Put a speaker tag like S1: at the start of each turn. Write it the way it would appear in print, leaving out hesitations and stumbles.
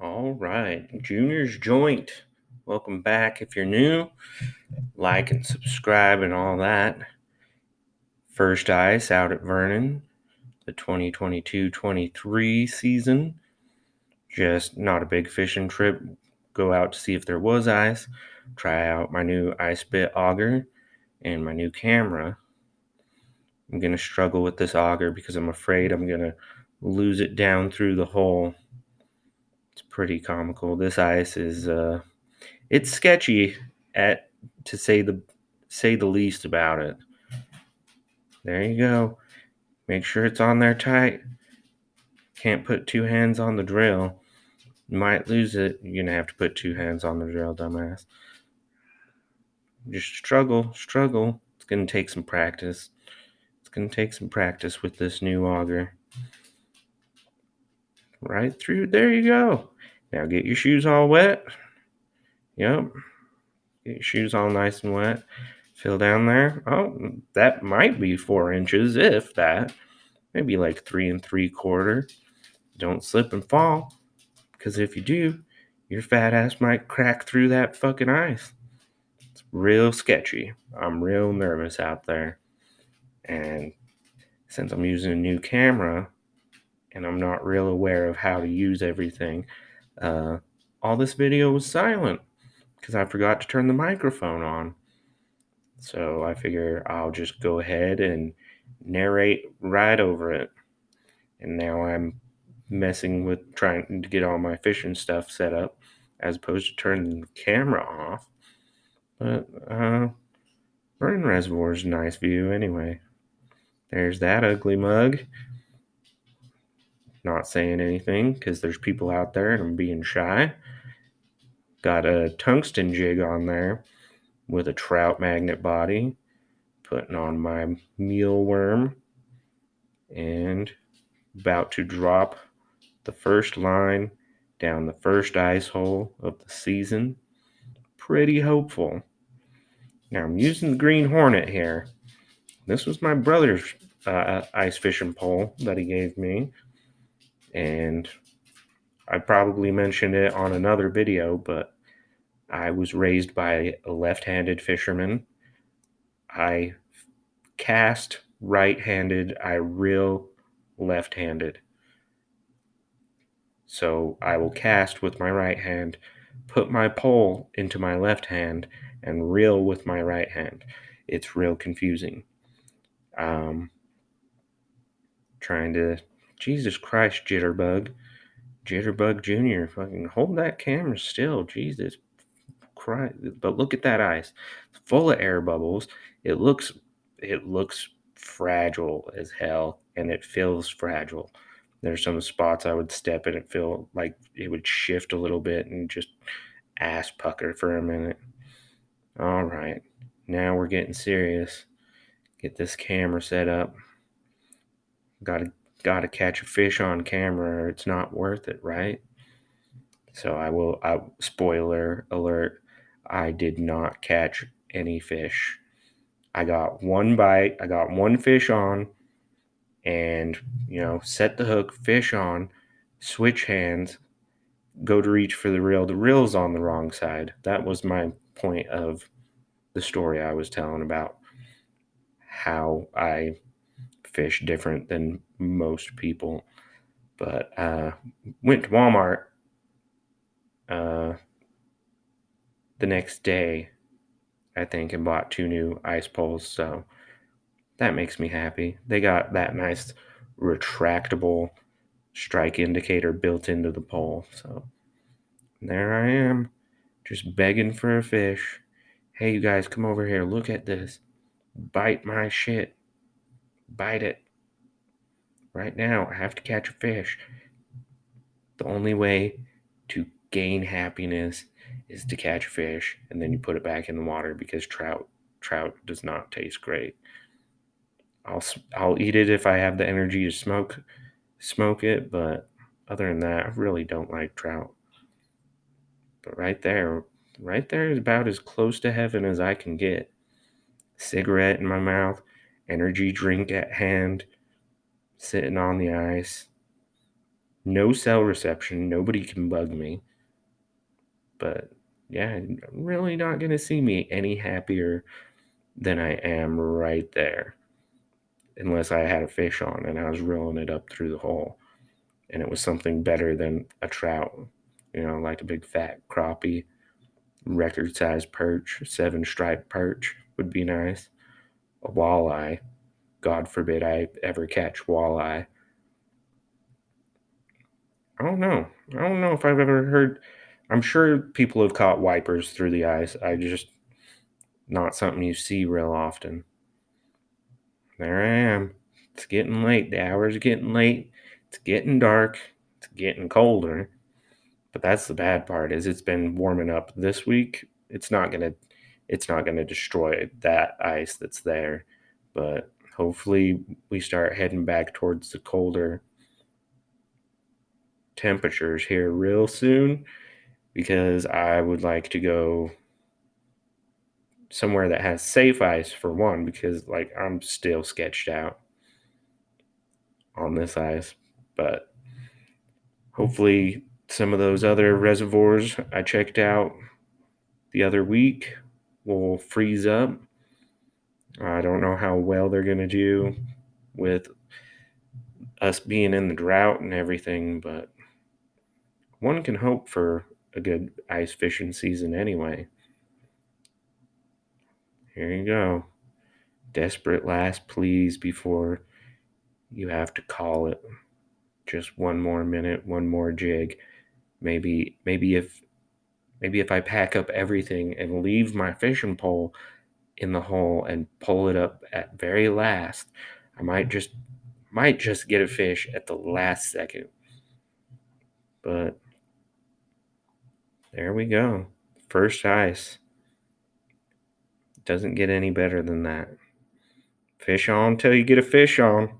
S1: All right, Junior's Joint. Welcome back. If you're new, like and subscribe and all that. First ice out at Vernon, the 2022-23 season. Just not a big fishing trip. Go out to see if there was ice. Try out my new ice bit auger and my new camera. I'm going to struggle with this auger because I'm afraid I'm going to lose it down through the hole. It's pretty comical. This ice is it's sketchy at to say the least about it. There you go. Make sure it's on there tight. Can't put two hands on the drill. You might lose it. You're gonna have to put two hands on the drill, dumbass. Just struggle. It's gonna take some practice. It's gonna take some practice with this new auger. Right through. There you go. Now get your shoes all wet. Yep. Get your shoes all nice and wet. Fill down there. Oh, that might be 4 inches, if that. Maybe like 3 3/4. Don't slip and fall, because if you do, your fat ass might crack through that fucking ice. It's real sketchy. I'm real nervous out there. And since I'm using a new camera and I'm not real aware of how to use everything, all this video was silent because I forgot to turn the microphone on. So I figure I'll just go ahead and narrate right over it. And now I'm messing with trying to get all my fishing stuff set up as opposed to turning the camera off. But Vernon Reservoir is a nice view anyway. There's that ugly mug. Not saying anything because there's people out there and I'm being shy. Got a tungsten jig on there with a trout magnet body. Putting on my mealworm and about to drop the first line down the first ice hole of the season. Pretty hopeful. Now I'm using the Green Hornet here. This was my brother's ice fishing pole that he gave me, and I probably mentioned it on another video, but I was raised by a left-handed fisherman. I cast right-handed, I reel left-handed. So I will cast with my right hand, put my pole into my left hand, and reel with my right hand. It's real confusing. Trying to, Jesus Christ, Jitterbug Jr. Fucking hold that camera still, Jesus Christ! But look at that ice, it's full of air bubbles. It looks fragile as hell, and it feels fragile. There's some spots I would step in and feel like it would shift a little bit and just ass pucker for a minute. All right, now we're getting serious. Get this camera set up. Gotta catch a fish on camera or it's not worth it, right? So spoiler alert, I did not catch any fish. I got one bite, I got one fish on, and set the hook, fish on, switch hands, go to reach for the reel's on the wrong side. That was my point of the story I was telling about how I fish different than most people. But went to Walmart the next day, I think, and bought two new ice poles. So that makes me happy. They got that nice retractable strike indicator built into the pole. So there I am, just begging for a fish. Hey, you guys, come over here. Look at this. Bite my shit. Bite it. Right now, I have to catch a fish. The only way to gain happiness is to catch a fish, and then you put it back in the water because trout does not taste great. I'll eat it if I have the energy to smoke it, but other than that, I really don't like trout. But right there is about as close to heaven as I can get. Cigarette in my mouth, energy drink at hand, sitting on the ice. No cell reception. Nobody can bug me. But yeah, I'm really not going to see me any happier than I am right there. Unless I had a fish on and I was reeling it up through the hole. And it was something better than a trout. Like a big fat crappie, record sized perch, 7-stripe perch would be nice. A walleye. God forbid I ever catch walleye. I don't know. I don't know if I've ever heard. I'm sure people have caught wipers through the ice. I just not something you see real often. There I am. It's getting late. The hour's getting late. It's getting dark. It's getting colder. But that's the bad part is it's been warming up this week. It's not gonna destroy that ice that's there. But hopefully we start heading back towards the colder temperatures here real soon because I would like to go somewhere that has safe ice for one because like I'm still sketched out on this ice. But hopefully some of those other reservoirs I checked out the other week will freeze up. I don't know how well they're going to do with us being in the drought and everything, but one can hope for a good ice fishing season anyway. Here you go. Desperate last pleas before you have to call it. Just one more minute, one more jig. Maybe if I pack up everything and leave my fishing pole in the hole and pull it up at very last, I might just get a fish at the last second. But there we go. First ice. Doesn't get any better than that. Fish on till you get a fish on.